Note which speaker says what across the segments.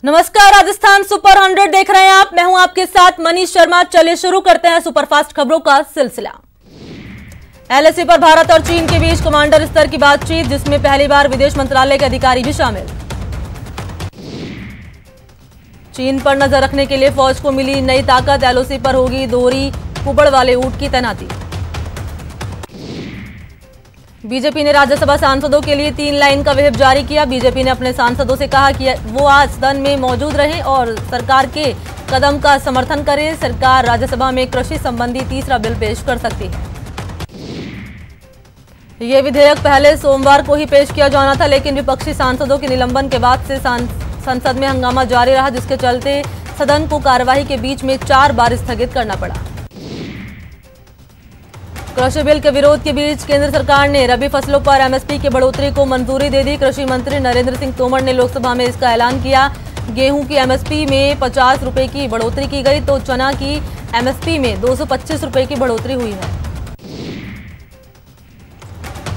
Speaker 1: नमस्कार, राजस्थान सुपर 100 देख रहे हैं आप। मैं हूं आपके साथ मनीष शर्मा। चलिए शुरू करते हैं सुपरफास्ट खबरों का सिलसिला। एलएसी पर भारत और चीन के बीच कमांडर स्तर की बातचीत, जिसमें पहली बार विदेश मंत्रालय के अधिकारी भी शामिल। चीन पर नजर रखने के लिए फौज को मिली नई ताकत, एलओसी पर होगी दोहरी कुबड़ वाले ऊंट की तैनाती। बीजेपी ने राज्यसभा सांसदों के लिए 3 लाइन का व्हिप जारी किया। बीजेपी ने अपने सांसदों से कहा कि वो आज सदन में मौजूद रहें और सरकार के कदम का समर्थन करें। सरकार राज्यसभा में कृषि संबंधी तीसरा बिल पेश कर सकती है। ये विधेयक पहले सोमवार को ही पेश किया जाना था, लेकिन विपक्षी सांसदों के निलंबन के बाद से संसद में हंगामा जारी रहा, जिसके चलते सदन को कार्यवाही के बीच में 4 बार स्थगित करना पड़ा। कृषि बिल के विरोध के बीच केंद्र सरकार ने रबी फसलों पर एमएसपी की बढ़ोतरी को मंजूरी दे दी। कृषि मंत्री नरेंद्र सिंह तोमर ने लोकसभा में इसका ऐलान किया। गेहूं की एमएसपी में 50 रुपए की बढ़ोतरी की गई, तो चना की एमएसपी में 225 रुपए की बढ़ोतरी हुई है।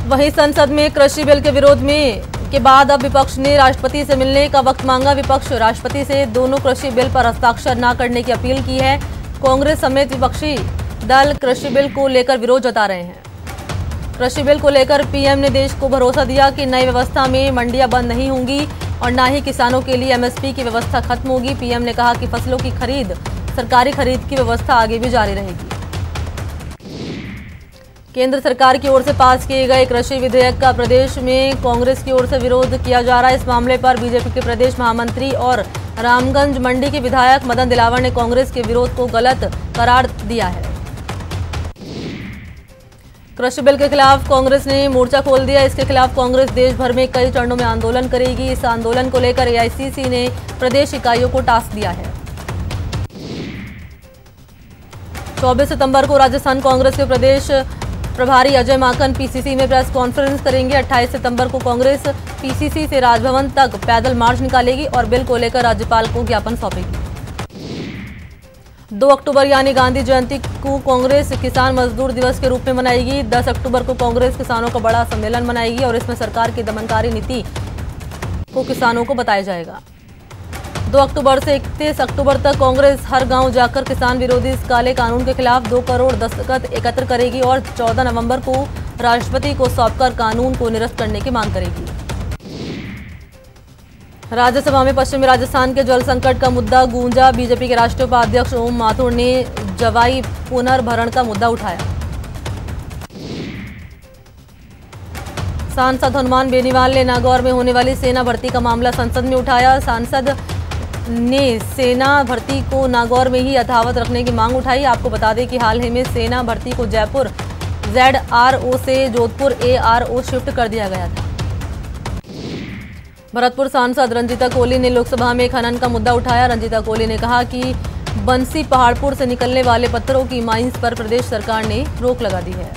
Speaker 1: वहीं संसद में कृषि बिल के विरोध में के बाद अब विपक्ष ने राष्ट्रपति से मिलने का वक्त मांगा। विपक्ष राष्ट्रपति से दोनों कृषि बिल पर हस्ताक्षर न करने की अपील की है। कांग्रेस समेत विपक्षी दल कृषि बिल को लेकर विरोध जता रहे हैं। कृषि बिल को लेकर पीएम ने देश को भरोसा दिया कि नई व्यवस्था में मंडियां बंद नहीं होंगी और न ही किसानों के लिए एमएसपी की व्यवस्था खत्म होगी। पीएम ने कहा कि फसलों की खरीद, सरकारी खरीद की व्यवस्था आगे भी जारी रहेगी। केंद्र सरकार की ओर से पास किए गए कृषि विधेयक का प्रदेश में कांग्रेस की ओर से विरोध किया जा रहा है। इस मामले पर बीजेपी के प्रदेश महामंत्री और रामगंज मंडी के विधायक मदन दिलावर ने कांग्रेस के विरोध को गलत करार दिया है। कृषि बिल के खिलाफ कांग्रेस ने मोर्चा खोल दिया। इसके खिलाफ कांग्रेस देश भर में कई चरणों में आंदोलन करेगी। इस आंदोलन को लेकर एआईसीसी ने प्रदेश इकाइयों को टास्क दिया है। 24 सितंबर को राजस्थान कांग्रेस के प्रदेश प्रभारी अजय माकन पीसीसी में प्रेस कॉन्फ्रेंस करेंगे। 28 सितंबर को कांग्रेस पीसीसी से राजभवन तक पैदल मार्च निकालेगी और बिल को लेकर राज्यपाल को ज्ञापन सौंपेगी। 2 अक्टूबर यानी गांधी जयंती को कांग्रेस किसान मजदूर दिवस के रूप में मनाएगी। 10 अक्टूबर को कांग्रेस किसानों का बड़ा सम्मेलन मनाएगी और इसमें सरकार की दमनकारी नीति को किसानों को बताया जाएगा। 2 अक्टूबर से 31 अक्टूबर तक कांग्रेस हर गांव जाकर किसान विरोधी इस काले कानून के खिलाफ 2 करोड़ दस्तखत एकत्र करेगी और 14 नवंबर को राष्ट्रपति को सौंपकर कानून को निरस्त करने की मांग करेगी। राज्यसभा में पश्चिमी राजस्थान के जल संकट का मुद्दा गूंजा। बीजेपी के राष्ट्रीय उपाध्यक्ष ओम माथुर ने जवाई पुनर्भरण का मुद्दा उठाया। सांसद हनुमान बेनीवाल ने नागौर में होने वाली सेना भर्ती का मामला संसद में उठाया। सांसद ने सेना भर्ती को नागौर में ही यथावत रखने की मांग उठाई। आपको बता दें कि हाल ही में सेना भर्ती को जयपुर ZRO से जोधपुर ARO शिफ्ट कर दिया गया था। भरतपुर सांसद रंजीता कोहली ने लोकसभा में खनन का मुद्दा उठाया। रंजीता कोहली ने कहा कि बंसी पहाड़पुर से निकलने वाले पत्थरों की माइंस पर प्रदेश सरकार ने रोक लगा दी है।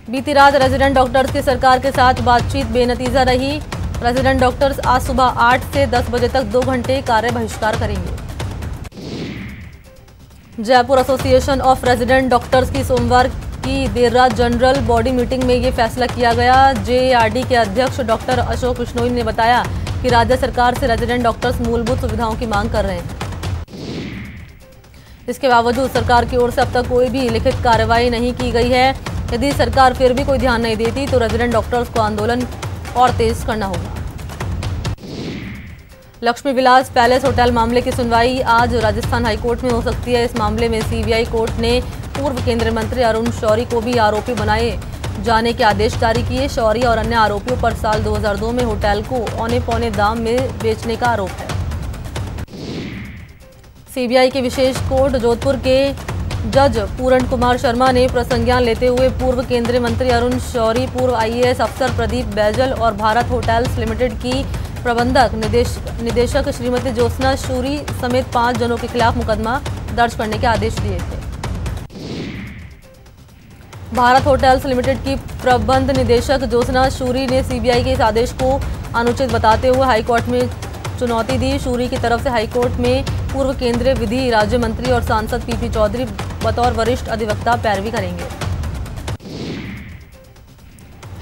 Speaker 1: बीती रात रेजिडेंट डॉक्टर्स की सरकार के साथ बातचीत बेनतीजा रही। रेजिडेंट डॉक्टर्स आज सुबह 8 से 10 बजे तक 2 घंटे कार्य बहिष्कार करेंगे। Jaipur association of resident doctors की सोमवार की देर रात जनरल बॉडी मीटिंग में ये फैसला किया गया। जेएआरडी के अध्यक्ष डॉक्टर अशोक बिश्नोई ने बताया कि राज्य सरकार से रेजिडेंट डॉक्टर्स मूलभूत सुविधाओं की मांग कर रहे हैं। इसके बावजूद सरकार की ओर से अब तक कोई भी लिखित कार्रवाई नहीं की गई है। यदि सरकार फिर भी कोई ध्यान नहीं देती तो रेजिडेंट डॉक्टर्स को आंदोलन और तेज करना होगा। लक्ष्मी विलास पैलेस होटल मामले की सुनवाई आज राजस्थान हाईकोर्ट में हो सकती है। इस मामले में सीबीआई कोर्ट ने पूर्व केंद्रीय मंत्री अरुण शौरी को भी आरोपी बनाए जाने के आदेश जारी किए। शौरी और अन्य आरोपियों पर साल 2002 में होटल को औने पौने दाम में बेचने का आरोप है। सीबीआई के विशेष कोर्ट जोधपुर के जज पूरण कुमार शर्मा ने प्रसंज्ञान लेते हुए पूर्व केंद्रीय मंत्री अरुण शौरी, पूर्व IAS अफसर प्रदीप बैजल और भारत होटल्स लिमिटेड की प्रबंधक निदेशक श्रीमती ज्योत्सना शूरी समेत 5 जनों के खिलाफ मुकदमा दर्ज करने के आदेश दिए थे। भारत होटल्स लिमिटेड की प्रबंध निदेशक ज्योत्सना शूरी ने सीबीआई के इस आदेश को अनुचित बताते हुए हाईकोर्ट में चुनौती दी। शूरी की तरफ से हाईकोर्ट में पूर्व केंद्रीय विधि राज्य मंत्री और सांसद पीपी चौधरी बतौर वरिष्ठ अधिवक्ता पैरवी करेंगे।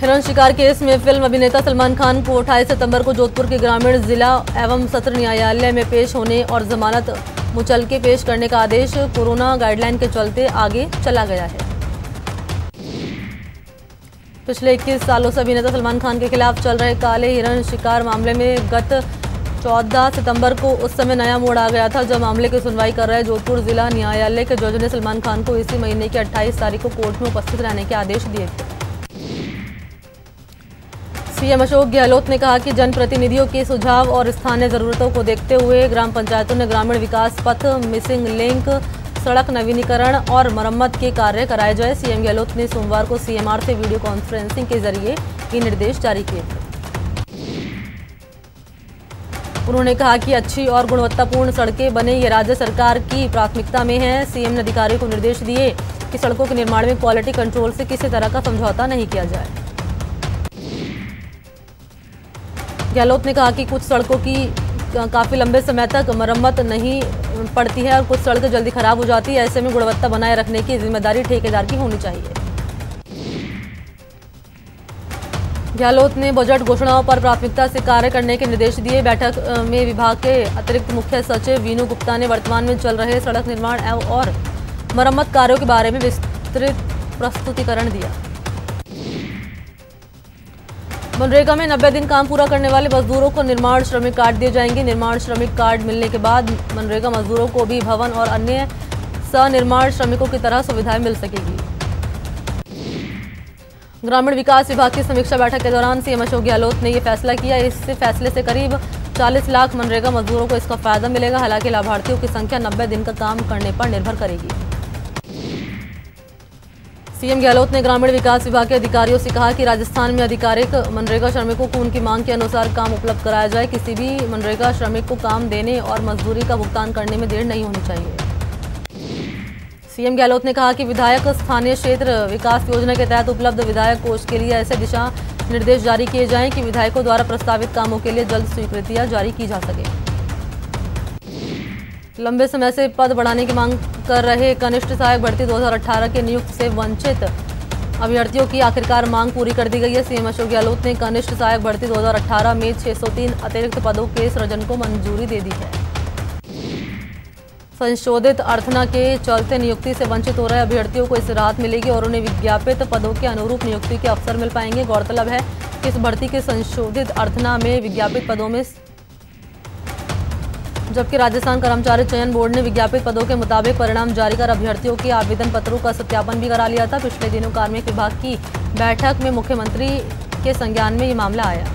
Speaker 1: हिरण शिकार केस में फिल्म अभिनेता सलमान खान को 28 सितंबर को जोधपुर के ग्रामीण जिला एवं सत्र न्यायालय में पेश होने और जमानत मुचलके पेश करने का आदेश कोरोना गाइडलाइन के चलते आगे चला गया है। पिछले 21 सालों से अभिनेता सलमान खान के खिलाफ चल रहे काले हिरण शिकार मामले में गत 14 सितंबर को उस समय नया मोड़ आ गया था, जब मामले की सुनवाई कर रहे जोधपुर जिला न्यायालय के जज ने सलमान खान को इसी महीने की 28 तारीख को कोर्ट में उपस्थित रहने के आदेश दिए थे। सीएम अशोक गहलोत ने कहा कि जनप्रतिनिधियों के सुझाव और स्थानीय जरूरतों को देखते हुए ग्राम पंचायतों ने ग्रामीण विकास पथ, मिसिंग लिंक, सड़क नवीनीकरण और मरम्मत के कार्य कराए जाए। सीएम गहलोत ने सोमवार को सीएमआर से वीडियो कॉन्फ्रेंसिंग के जरिए ये निर्देश जारी किए थे। उन्होंने कहा कि अच्छी और गुणवत्तापूर्ण सड़कें बने, ये राज्य सरकार की प्राथमिकता में है। सीएम ने अधिकारियों को निर्देश दिए कि सड़कों के निर्माण में क्वालिटी कंट्रोल से किसी तरह का समझौता नहीं किया जाए। गहलोत ने कहा कि कुछ सड़कों की काफ़ी लंबे समय तक मरम्मत नहीं पड़ती है और कुछ सड़कें जल्दी खराब हो जाती है। ऐसे में गुणवत्ता बनाए रखने की जिम्मेदारी ठेकेदार की होनी चाहिए। गहलोत ने बजट घोषणाओं पर प्राथमिकता से कार्य करने के निर्देश दिए। बैठक में विभाग के अतिरिक्त मुख्य सचिव वीनू गुप्ता ने वर्तमान में चल रहे सड़क निर्माण और मरम्मत कार्यों के बारे में विस्तृत प्रस्तुतिकरण दिया। मनरेगा में 90 दिन काम पूरा करने वाले मजदूरों को निर्माण श्रमिक कार्ड दिए जाएंगे। निर्माण श्रमिक कार्ड मिलने के बाद मनरेगा मजदूरों को भी भवन और अन्य सनिर्माण श्रमिकों की तरह सुविधाएं मिल सकेगी। ग्रामीण विकास विभाग की समीक्षा बैठक के दौरान सीएम अशोक गहलोत ने यह फैसला किया। इस फैसले से करीब 40 लाख मनरेगा मजदूरों को इसका फायदा मिलेगा। हालांकि लाभार्थियों की संख्या 90 दिन का काम करने पर निर्भर करेगी। सीएम गहलोत ने ग्रामीण विकास विभाग के अधिकारियों से कहा कि राजस्थान में आधिकारिक मनरेगा श्रमिकों को उनकी मांग के अनुसार काम उपलब्ध कराया जाए। किसी भी मनरेगा श्रमिक को काम देने और मजदूरी का भुगतान करने में देर नहीं होनी चाहिए। सीएम गहलोत ने कहा कि विधायक स्थानीय क्षेत्र विकास योजना के तहत उपलब्ध विधायक कोष के लिए ऐसे दिशा निर्देश जारी किए जाएं कि विधायकों द्वारा प्रस्तावित कामों के लिए जल्द स्वीकृतियां जारी की जा सके। लंबे समय से पद बढ़ाने की मांग कर रहे कनिष्ठ सहायक भर्ती 2018 के नियुक्त से वंचित अभ्यर्थियों की आखिरकार मांग पूरी कर दी गई है। सीएम अशोक गहलोत ने कनिष्ठ सहायक भर्ती 2018 में 603 अतिरिक्त पदों के सृजन को मंजूरी दे दी है। संशोधित अर्थना के चलते नियुक्ति से वंचित हो रहे अभ्यर्थियों को इससे राहत मिलेगी और उन्हें विज्ञापित पदों के अनुरूप नियुक्ति के अवसर मिल पाएंगे। गौरतलब है कि इस भर्ती के संशोधित अर्थना में विज्ञापित पदों में, जबकि राजस्थान कर्मचारी चयन बोर्ड ने विज्ञापित पदों के मुताबिक परिणाम जारी कर अभ्यर्थियों के आवेदन पत्रों का सत्यापन भी करा लिया था। पिछले दिनों कार्मिक विभाग की बैठक में मुख्यमंत्री के संज्ञान में ये मामला आया।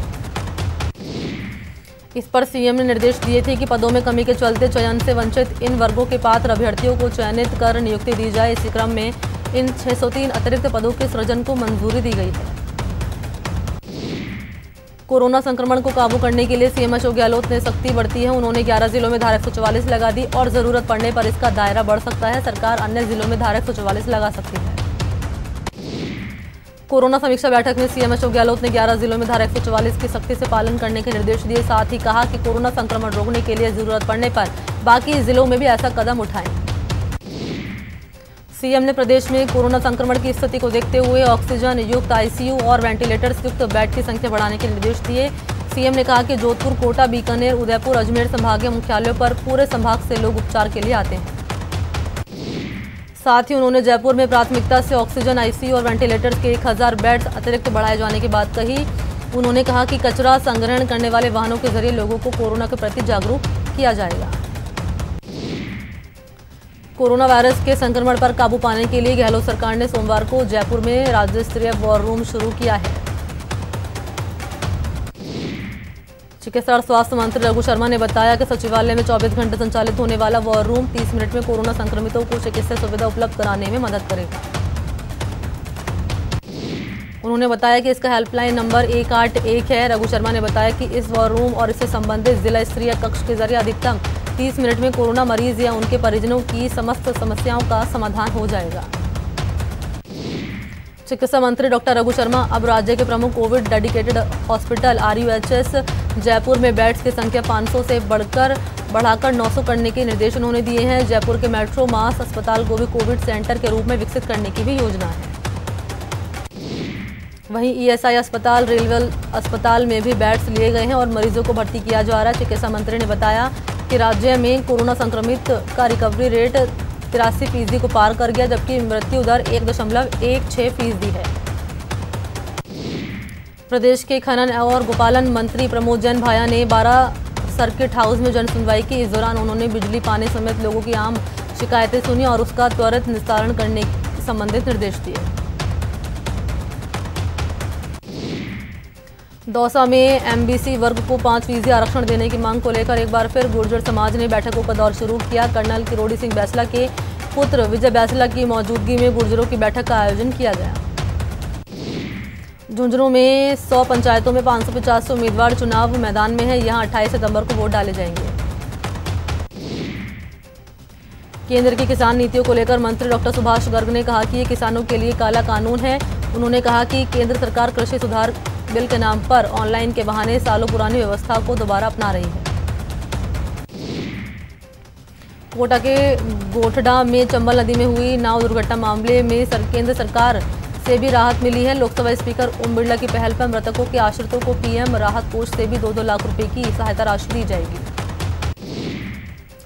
Speaker 1: इस पर सीएम ने निर्देश दिए थे कि पदों में कमी के चलते चयन से वंचित इन वर्गों के पात्र अभ्यर्थियों को चयनित कर नियुक्ति दी जाए। इसी क्रम में इन 603 अतिरिक्त पदों के सृजन को मंजूरी दी गई है। कोरोना संक्रमण को काबू करने के लिए सीएम अशोक गहलोत ने सख्ती बरती है। उन्होंने 11 जिलों में धारा 144 लगा दी और जरूरत पड़ने पर इसका दायरा बढ़ सकता है। सरकार अन्य जिलों में धारा 144 लगा सकती है। कोरोना समीक्षा बैठक में सीएम अशोक गहलोत ने 11 जिलों में धारा 144 की सख्ती से पालन करने के निर्देश दिए। साथ ही कहा कि कोरोना संक्रमण रोकने के लिए जरूरत पड़ने पर बाकी जिलों में भी ऐसा कदम उठाएं। सीएम ने प्रदेश में कोरोना संक्रमण की स्थिति को देखते हुए ऑक्सीजन युक्त आईसीयू और वेंटिलेटर्स युक्त बेड की संख्या बढ़ाने के निर्देश दिए। सीएम ने कहा कि जोधपुर, कोटा, बीकानेर, उदयपुर, अजमेर संभागीय मुख्यालयों पर पूरे संभाग से लोग उपचार के लिए आते हैं। साथ ही उन्होंने जयपुर में प्राथमिकता से ऑक्सीजन, आईसीयू और वेंटिलेटर्स के 1000 बेड्स अतिरिक्त बढ़ाए जाने की बात कही। उन्होंने कहा कि कचरा संग्रहण करने वाले वाहनों के जरिए लोगों को कोरोना के प्रति जागरूक किया जाएगा। कोरोना वायरस के संक्रमण पर काबू पाने के लिए गहलोत सरकार ने सोमवार को जयपुर में राज्य स्तरीय वॉर रूम शुरू किया है। चिकित्सा और स्वास्थ्य मंत्री रघु शर्मा ने बताया कि सचिवालय में 24 घंटे संचालित होने वाला वॉर रूम 30 मिनट में कोरोना संक्रमितों को चिकित्सा सुविधा उपलब्ध कराने में मदद करेगा। उन्होंने बताया कि इसका हेल्पलाइन नंबर 181 है। रघु शर्मा ने बताया कि इस वॉर रूम और इससे संबंधित जिला स्तरीय कक्ष के जरिए अधिकतम 30 मिनट में कोरोना मरीज या उनके परिजनों की समस्त समस्याओं का समाधान हो जाएगा। चिकित्सा मंत्री डॉक्टर रघु शर्मा अब राज्य के प्रमुख Covid dedicated hospital RUHS Jaipur में बेड्स की संख्या 500 से बढ़ाकर 900 करने के निर्देश उन्होंने दिए हैं। जयपुर के मेट्रो मास अस्पताल को भी कोविड सेंटर के रूप में विकसित करने की भी योजना है। वहीं ईएसआई अस्पताल, रेलवे अस्पताल में भी बेड्स लिए गए हैं और मरीजों को भर्ती किया जा रहा है। चिकित्सा मंत्री ने बताया कि राज्य में कोरोना संक्रमित का रिकवरी रेट 83% को पार कर गया, जबकि मृत्यु दर 1.16% है। प्रदेश के खनन और गोपालन मंत्री प्रमोद जैन भाया ने 12 सर्किट हाउस में जन सुनवाई की। इस दौरान उन्होंने बिजली पानी समेत लोगों की आम शिकायतें सुनी और उसका त्वरित निस्तारण करने संबंधित निर्देश दिए। दौसा में एमबीसी वर्ग को 5% आरक्षण देने की मांग को लेकर एक बार फिर गुर्जर समाज ने बैठकों का दौर शुरू किया। कर्नल किरोड़ी सिंह बैसला के पुत्र विजय बैसला की मौजूदगी में गुर्जरों की बैठक का आयोजन किया गया। झुंझुनू में 100 पंचायतों में 550 उम्मीदवार चुनाव मैदान में है। यहां 28 सितंबर को वोट डाले जाएंगे। केंद्र की किसान नीतियों को लेकर मंत्री डॉक्टर सुभाष गर्ग ने कहा कि ये किसानों के लिए काला कानून है। उन्होंने कहा कि केंद्र सरकार कृषि सुधार बिल के नाम पर ऑनलाइन के बहाने सालों पुरानी व्यवस्था को दोबारा अपना रही है। कोटा के गोठडा में चंबल नदी में हुई नाव दुर्घटना मामले में केंद्र सरकार से भी राहत मिली है। लोकसभा स्पीकर ओम बिरला की पहल पर मृतकों के आश्रितों को पीएम राहत कोष से भी 2-2 लाख रुपए की सहायता राशि दी जाएगी।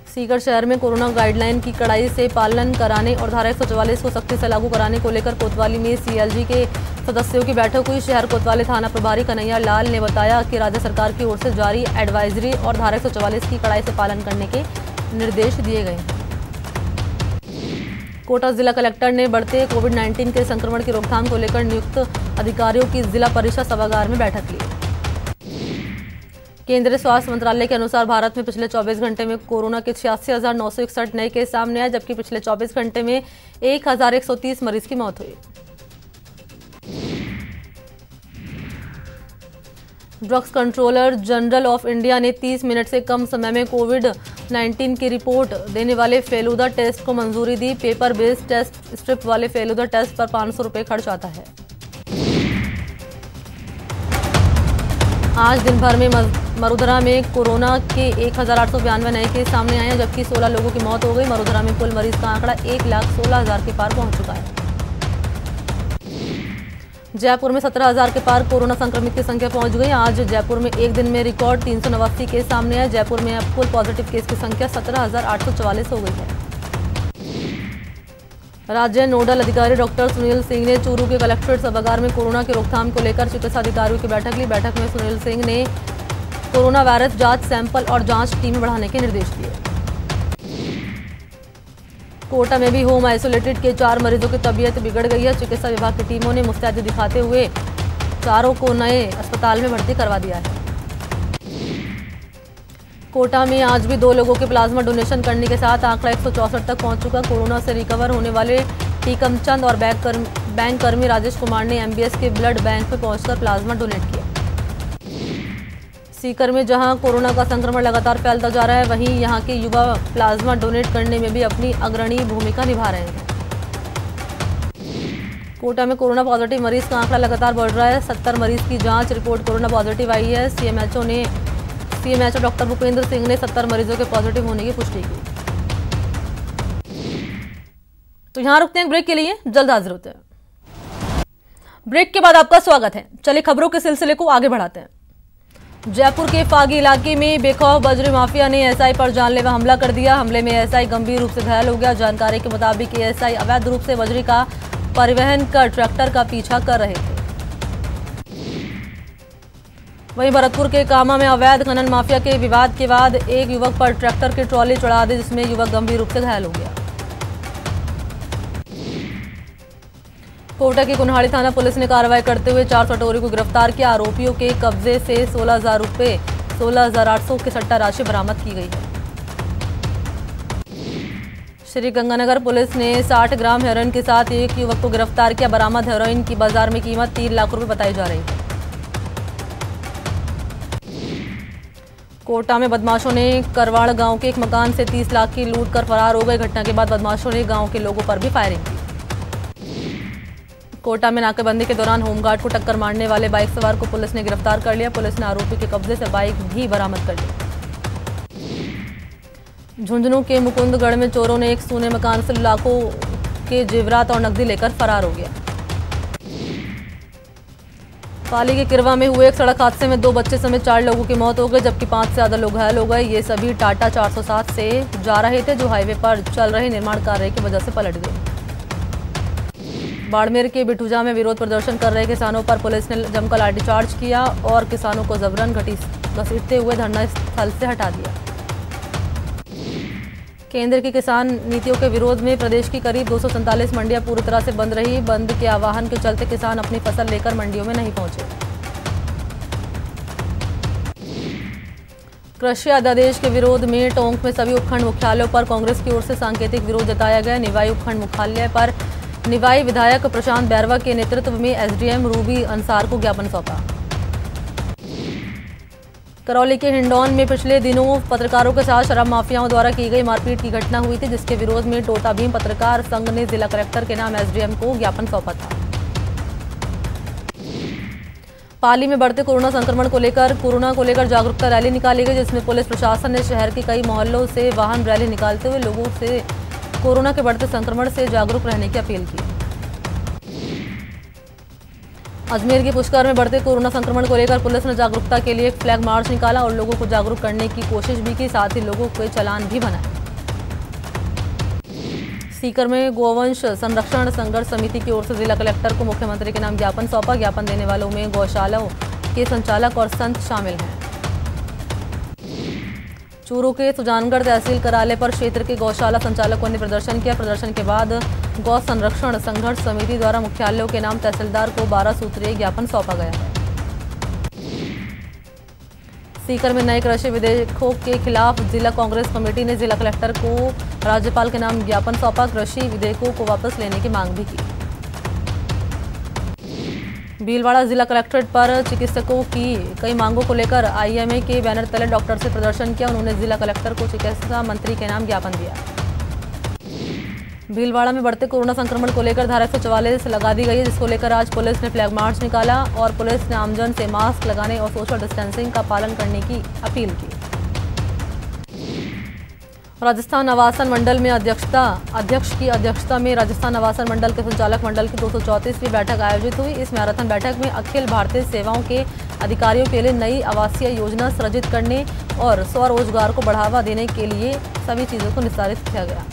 Speaker 1: सीकर शहर में कोरोना गाइडलाइन की कड़ाई से पालन कराने और धारा 144 को सख्ती से लागू कराने को लेकर कोतवाली में सीएलजी के सदस्यों की बैठक हुई। शहर कोतवाली थाना प्रभारी कन्हैया लाल ने बताया कि राज्य सरकार की ओर से जारी एडवाइजरी और धारा 144 की कड़ाई से पालन करने के निर्देश दिए गए हैं। कोटा जिला कलेक्टर ने बढ़ते कोविड-19 के संक्रमण की रोकथाम को लेकर नियुक्त अधिकारियों की जिला परिषद सभागार में बैठक ली। केंद्रीय स्वास्थ्य मंत्रालय के अनुसार भारत में पिछले 24 घंटे में कोरोना के 86,961 नए केस सामने आए, जबकि पिछले 24 घंटे में 1,130 मरीज की मौत हुई। Drugs controller general of India ने 30 मिनट से कम समय में कोविड-19 की रिपोर्ट देने वाले फेलुदा टेस्ट को मंजूरी दी। पेपर बेस्ड टेस्ट स्ट्रिप वाले फेलुदा टेस्ट पर 500 रुपये खर्च आता है। आज दिन भर में मरुधरा में कोरोना के 1,892 नए केस सामने आए हैं, जबकि 16 लोगों की मौत हो गई। मरुधरा में कुल मरीज का आंकड़ा 1,16,000 के पार पहुंच चुका है। जयपुर में 17,000 के पार कोरोना संक्रमित की संख्या पहुंच गई। आज जयपुर में एक दिन में रिकॉर्ड 389 केस सामने आए। जयपुर में अब कुल पॉजिटिव केस की संख्या 17,844 हो गई है। राज्य नोडल अधिकारी डॉक्टर सुनील सिंह ने चूरू के कलेक्ट्रेट सभागार में कोरोना की रोकथाम को लेकर चिकित्सा अधिकारियों की बैठक ली। बैठक में सुनील सिंह ने कोरोना वायरस जांच सैंपल और जांच टीमें बढ़ाने के निर्देश दिए। कोटा में भी होम आइसोलेटेड के 4 मरीजों की तबीयत बिगड़ गई है। चिकित्सा विभाग की टीमों ने मुस्तैदी दिखाते हुए चारों को नए अस्पताल में भर्ती करवा दिया है। कोटा में आज भी 2 लोगों के प्लाज्मा डोनेशन करने के साथ आंकड़ा 164 तक पहुंच चुका। कोरोना से रिकवर होने वाले टीकमचंद और बैंक कर्मी राजेश कुमार ने एमबीएस के ब्लड बैंक में पहुंचकर प्लाज्मा डोनेट किया। सीकर में जहां कोरोना का संक्रमण लगातार फैलता जा रहा है, वहीं यहां के युवा प्लाज्मा डोनेट करने में भी अपनी अग्रणी भूमिका निभा रहे हैं। कोटा में कोरोना पॉजिटिव मरीज का आंकड़ा लगातार बढ़ रहा है। 70 मरीज की जांच रिपोर्ट कोरोना पॉजिटिव आई है। सीएमएचओ डॉक्टर भूपेंद्र सिंह ने 70 मरीजों के पॉजिटिव होने की पुष्टि की। तो यहां रुकते हैं ब्रेक के लिए, जल्द हाजिर होते हैं। ब्रेक के बाद आपका स्वागत है। चलिए खबरों के सिलसिले को आगे बढ़ाते हैं। जयपुर के फागी इलाके में बेखौफ बजरी माफिया ने एएसआई पर जानलेवा हमला कर दिया। हमले में एएसआई गंभीर रूप से घायल हो गया। जानकारी के मुताबिक एएसआई अवैध रूप से बजरी का परिवहन कर ट्रैक्टर का पीछा कर रहे थे। वहीं भरतपुर के कामा में अवैध खनन माफिया के विवाद के बाद एक युवक पर ट्रैक्टर की ट्रॉली चढ़ा दी, जिसमें युवक गंभीर रूप से घायल हो गया। कोटा की कुन्हाड़ी थाना पुलिस ने कार्रवाई करते हुए 4 सटोरी को गिरफ्तार किया। आरोपियों के कब्जे से 16,000 रुपये 16,800 की सट्टा राशि बरामद की गई है। श्री गंगानगर पुलिस ने 60 ग्राम हेरोइन के साथ एक युवक को गिरफ्तार किया। बरामद हेरोइन की बाजार में कीमत 3 लाख रुपए बताई जा रही है। कोटा में बदमाशों ने करवाड़ गांव के एक मकान से 30 लाख की लूट कर फरार हो गए। घटना के बाद बदमाशों ने गांव के लोगों पर भी फायरिंग की। कोटा में नाकेबंदी के दौरान होमगार्ड को टक्कर मारने वाले बाइक सवार को पुलिस ने गिरफ्तार कर लिया। पुलिस ने आरोपी के कब्जे से बाइक भी बरामद कर ली। झुंझुनू के मुकुंदगढ़ में चोरों ने एक सोने मकान से लाखों के जेवरात और नकदी लेकर फरार हो गया। पाली के किरवा में हुए एक सड़क हादसे में 2 बच्चे समेत 4 लोगों की मौत हो गई, जबकि 5 से ज्यादा लोग घायल हो गए। ये सभी टाटा 407 से जा रहे थे, जो हाईवे पर चल रहे निर्माण कार्य की वजह से पलट गए। बाड़मेर के बिठूजा में विरोध प्रदर्शन कर रहे किसानों पर पुलिस ने जमकर लाठीचार्ज किया और किसानों को जबरन घसीटते हुए धरना स्थल से हटा दिया। केंद्र की किसान नीतियों के विरोध में प्रदेश की करीब 247 मंडियां पूरी तरह से बंद रही। बंद के आह्वान के चलते किसान अपनी फसल लेकर मंडियों में नहीं पहुंचे। कृषि अध्यादेश के विरोध में टोंक में सभी उपखंड मुख्यालयों पर कांग्रेस की ओर से सांकेतिक विरोध जताया गया। निवाई उपखंड मुख्यालय पर निवाई विधायक प्रशांत बैरवा के नेतृत्व में एसडीएम रूबी अंसार को ज्ञापन सौंपा। करौली के हिंडौन में पिछले दिनों पत्रकारों के साथ शराब माफियाओं द्वारा की गई मारपीट की घटना हुई थी, जिसके विरोध में टोटा भीम पत्रकार संघ ने जिला कलेक्टर के नाम एसडीएम को ज्ञापन सौंपा था। पाली में बढ़ते कोरोना संक्रमण को लेकर जागरूकता रैली निकाली गई, जिसमें पुलिस प्रशासन ने शहर के कई मोहल्लों से वाहन रैली निकालते हुए लोगों से कोरोना के बढ़ते संक्रमण से जागरूक रहने की अपील की। अजमेर के पुष्कर में बढ़ते कोरोना संक्रमण को लेकर पुलिस ने जागरूकता के लिए एक फ्लैग मार्च निकाला और लोगों को जागरूक करने की कोशिश भी की, साथ ही लोगों को चालान भी बनाए। सीकर में गोवंश संरक्षण संघर्ष समिति की ओर से जिला कलेक्टर को मुख्यमंत्री के नाम ज्ञापन सौंपा। ज्ञापन देने वालों में गौशालाओं के संचालक और संत शामिल हैं। चूरू के सुजानगढ़ तहसील कार्यालय पर क्षेत्र के गौशाला संचालकों ने प्रदर्शन किया। प्रदर्शन के बाद गौ संरक्षण संघर्ष समिति द्वारा मुख्यालयों के नाम तहसीलदार को 12 सूत्रीय ज्ञापन सौंपा गया है। सीकर में नए कृषि विधेयकों के खिलाफ जिला कांग्रेस कमेटी ने जिला कलेक्टर को राज्यपाल के नाम ज्ञापन सौंपा। कृषि विधेयकों को वापस लेने की मांग भी की। भीलवाड़ा जिला कलेक्ट्रेट पर चिकित्सकों की कई मांगों को लेकर आईएमए के बैनर तले डॉक्टर से प्रदर्शन किया। उन्होंने जिला कलेक्टर को चिकित्सा मंत्री के नाम ज्ञापन दिया। भीलवाड़ा में बढ़ते कोरोना संक्रमण को लेकर धारा 144 लगा दी गई है, जिसको लेकर आज पुलिस ने फ्लैग मार्च निकाला और पुलिस ने आमजन से मास्क लगाने और सोशल डिस्टेंसिंग का पालन करने की अपील की। राजस्थान आवासन मंडल में अध्यक्ष की अध्यक्षता में राजस्थान आवासन मंडल के संचालक मंडल की 234वीं बैठक आयोजित हुई। इस मैराथन बैठक में अखिल भारतीय सेवाओं के अधिकारियों के लिए नई आवासीय योजना सृजित करने और स्वरोजगार को बढ़ावा देने के लिए सभी चीजों को निस्तारित किया गया।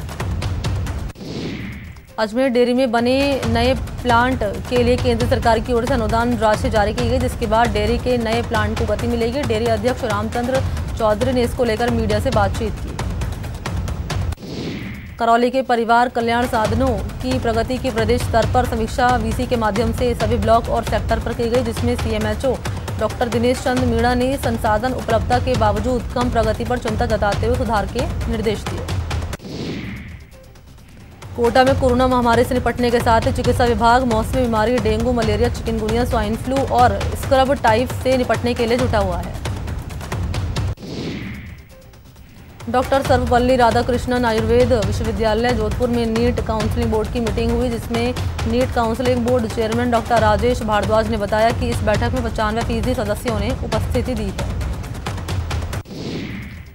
Speaker 1: अजमेर डेयरी में बने नए प्लांट के लिए केंद्र सरकार की ओर से अनुदान राशि जारी की गई, जिसके बाद डेयरी के नए प्लांट को गति मिलेगी। डेयरी अध्यक्ष रामचंद्र चौधरी ने इसको लेकर मीडिया से बातचीत की। करौली के परिवार कल्याण साधनों की प्रगति की प्रदेश स्तर पर समीक्षा वीसी के माध्यम से सभी ब्लॉक और सेक्टर पर की गई, जिसमें सीएमएचओ डॉक्टर दिनेश चंद मीणा ने संसाधन उपलब्धता के बावजूद कम प्रगति पर चिंता जताते हुए सुधार के निर्देश दिए। कोटा में कोरोना महामारी से निपटने के साथ ही चिकित्सा विभाग मौसमी बीमारी dengue, malaria, chikungunya, swine flu और स्क्रब टाइफ से निपटने के लिए जुटा हुआ है। डॉक्टर सर्वपल्ली राधाकृष्णन आयुर्वेद विश्वविद्यालय जोधपुर में नीट काउंसलिंग बोर्ड की मीटिंग हुई, जिसमें NEET counselling board chairman doctor Rajesh Bhardwaj ने बताया कि इस बैठक में 95% सदस्यों ने उपस्थिति दी है।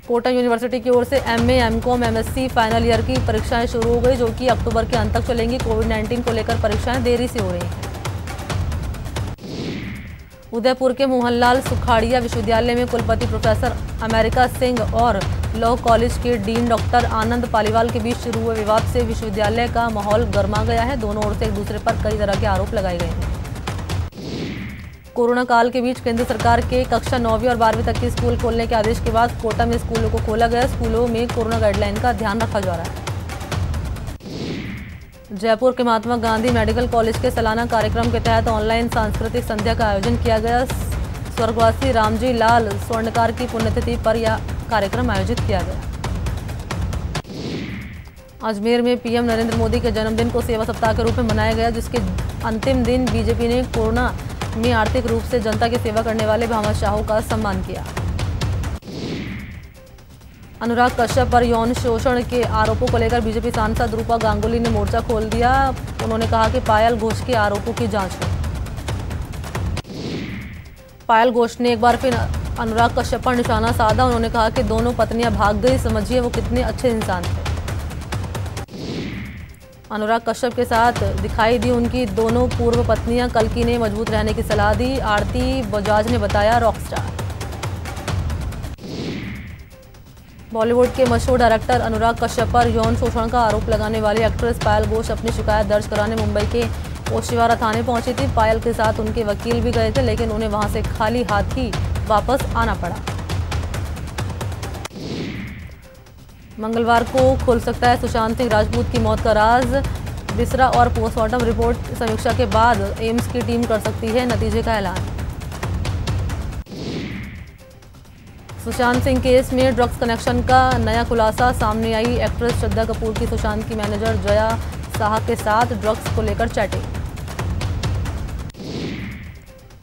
Speaker 1: कोटा यूनिवर्सिटी की ओर से MA, MCom, MSc final year की परीक्षाएं शुरू हो गई, जो कि अक्टूबर के अंत तक चलेंगी। कोविड-19 को लेकर परीक्षाएं देरी से हो रही हैं। उदयपुर के मोहनलाल सुखाड़िया विश्वविद्यालय में कुलपति प्रोफेसर अमेरिका सिंह और लॉ कॉलेज के डीन डॉक्टर आनंद पालीवाल के बीच शुरू हुए विवाद से विश्वविद्यालय का माहौल गर्मा गया है। दोनों ओर से एक दूसरे पर कई तरह के आरोप लगाए गए हैं। कोरोना काल के बीच केंद्र सरकार के कक्षा 9वीं और 12वीं तक के स्कूल खोलने के आदेश के बाद कोटा में स्कूलों को खोला गया। स्कूलों में कोरोना गाइडलाइन का ध्यान रखा जा रहा है। जयपुर के महात्मा गांधी मेडिकल कॉलेज के सालाना कार्यक्रम के तहत ऑनलाइन सांस्कृतिक संध्या का आयोजन किया गया। स्वर्गवासी रामजी लाल स्वर्णकार की पुण्यतिथि पर यह कार्यक्रम आयोजित किया गया। अजमेर में पीएम नरेंद्र मोदी के जन्मदिन को सेवा सप्ताह के रूप में मनाया गया, जिसके अंतिम दिन बीजेपी ने कोरोना में आर्थिक रूप से जनता की सेवा करने वाले भामा शाहू का सम्मान किया। अनुराग कश्यप पर यौन शोषण के आरोपों को लेकर बीजेपी सांसद रूपा गांगुली ने मोर्चा खोल दिया। उन्होंने कहा कि पायल घोष के आरोपों की जांच हो। पायल घोष ने एक बार फिर अनुराग कश्यप पर निशाना साधा। उन्होंने कहा कि दोनों पत्नियां भाग गई, समझिए वो कितने अच्छे इंसान थे। अनुराग कश्यप के साथ दिखाई दी उनकी दोनों पूर्व पत्नियां। कल्की ने मजबूत रहने की सलाह दी। आरती बजाज ने बताया रॉकस्टार। बॉलीवुड के मशहूर डायरेक्टर अनुराग कश्यप पर यौन शोषण का आरोप लगाने वाली एक्ट्रेस पायल घोष अपनी शिकायत दर्ज कराने मुंबई के ओशिवारा थाने पहुंची थी। पायल के साथ उनके वकील भी गए थे, लेकिन उन्हें वहां से खाली हाथ ही वापस आना पड़ा। मंगलवार को खुल सकता है सुशांत सिंह राजपूत की मौत का राज। बिसरा और पोस्टमार्टम रिपोर्ट समीक्षा के बाद एम्स की टीम कर सकती है नतीजे का ऐलान। सुशांत सिंह केस में ड्रग्स कनेक्शन का नया खुलासा सामने आई। एक्ट्रेस श्रद्धा कपूर की सुशांत की मैनेजर जया साहा के साथ ड्रग्स को लेकर चैटिंग।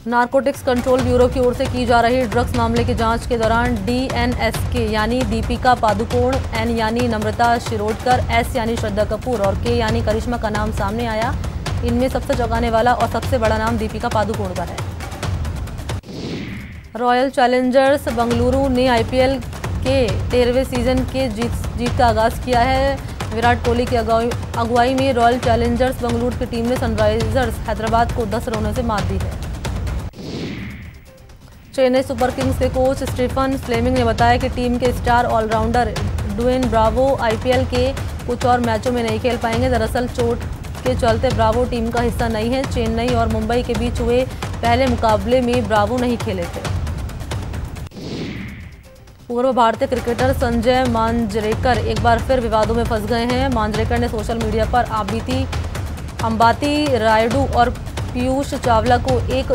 Speaker 1: नारकोटिक्स कंट्रोल ब्यूरो की ओर से की जा रही ड्रग्स मामले की जांच के दौरान DNSK यानी दीपिका पादुकोण, N यानी नम्रता शिरोडकर, S यानी श्रद्धा कपूर और K यानी करिश्मा का नाम सामने आया। इनमें सबसे चौंकाने वाला और सबसे बड़ा नाम दीपिका पादुकोण का है। रॉयल चैलेंजर्स बेंगलुरु ने IPL के 13वें सीजन के जीत का आगाज किया है। विराट कोहली की अगुवाई में रॉयल चैलेंजर्स बेंगलुरु की टीम ने सनराइजर्स हैदराबाद को 10 रनों से मात दी है। चेन्नई सुपर किंग्स के कोच स्टीफन फ्लेमिंग ने बताया कि टीम के star allrounder Dwayne Bravo IPL के कुछ और मैचों में नहीं खेल पाएंगे। दरअसल चोट के चलते ब्रावो टीम का हिस्सा नहीं है। चेन्नई और मुंबई के बीच हुए पहले मुकाबले में ब्रावो नहीं खेले थे। पूर्व भारतीय क्रिकेटर संजय मांजरेकर एक बार फिर विवादों में फंस गए हैं। मांजरेकर ने सोशल मीडिया पर अंबाती रायडू और पीयूष चावला को एक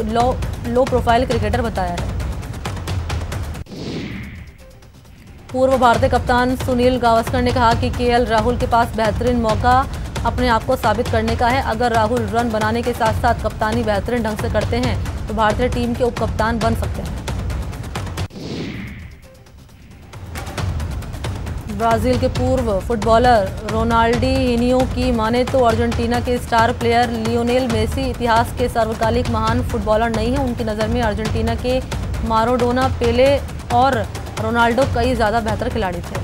Speaker 1: लो प्रोफाइल क्रिकेटर बताया है। पूर्व भारतीय कप्तान सुनील गावस्कर ने कहा कि KL राहुल के पास बेहतरीन मौका अपने आप को साबित करने का है। अगर राहुल रन बनाने के साथ साथ कप्तानी बेहतरीन ढंग से करते हैं तो भारतीय टीम के उपकप्तान बन सकते हैं। ब्राजील के पूर्व फुटबॉलर रोनाल्डिन्हो की माने तो अर्जेंटीना के स्टार प्लेयर लियोनेल मेसी इतिहास के सर्वकालिक महान फुटबॉलर नहीं है। उनकी नज़र में अर्जेंटीना के माराडोना, पेले और रोनाल्डो कई ज़्यादा बेहतर खिलाड़ी थे।